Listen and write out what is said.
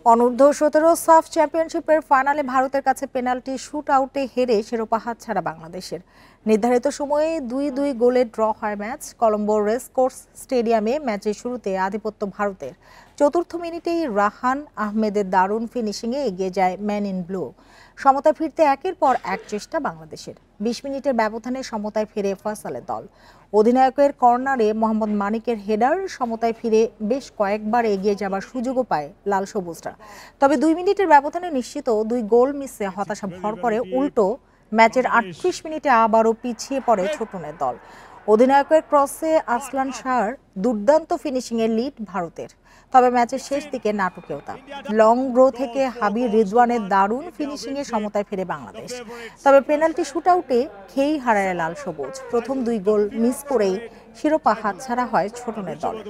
অনূর্ধ্ব-17 সাফ চ্যাম্পিয়নশিপের ফাইনালে ভারতের কাছে পেনাল্টি শুট আউটে হেরে শিরোপা হাতছাড়া বাংলাদেশের। নির্ধারিত সময়ে ২-২ গোলে ড্র হয় ম্যাচ। কলম্বো রেসকোর্স স্টেডিয়ামে ম্যাচের শুরুতে আধিপত্য ভারতের। চতুর্থ মিনিটেই রাহান আহমেদের দারুণ ফিনিশিংয়ে এগিয়ে যায় ম্যান ইন ব্লু। সমতায় ফিরতে একের পর এক চেষ্টা বাংলাদেশের। ২০ মিনিটের ব্যবধানে সমতায় ফিরে ফয়সালের দল। অধিনায়কের কর্নারে মোহাম্মদ মানিকের হেডার সমতায় ফিরে বেশ কয়েকবার এগিয়ে যাবার সুযোগও পায় লাল সবুজরা। তবে ২ মিনিটের ব্যবধানে নিশ্চিত ২ গোল মিসে হতাশা ভর করে। উল্টো ম্যাচের ৩৮ মিনিটে আবারও পিছিয়ে পড়ে ছোটনের দল। অধিনায়কের ক্রসে আসলান শাহর দুর্দান্ত ফিনিশিংয়ে লিড ভারতের। তবে ম্যাচের শেষ দিকে নাটকীয়তা। লং গ্রো থেকে হাবিব রিজওয়ানের দারুণ ফিনিশিংয়ে সমতায় ফিরে বাংলাদেশ। তবে পেনাল্টি শুটআউটে খেই হারায় লাল সবুজ। প্রথম ২ গোল মিস করেই শিরোপা হাতছাড়া হয় ছোটনের দলের।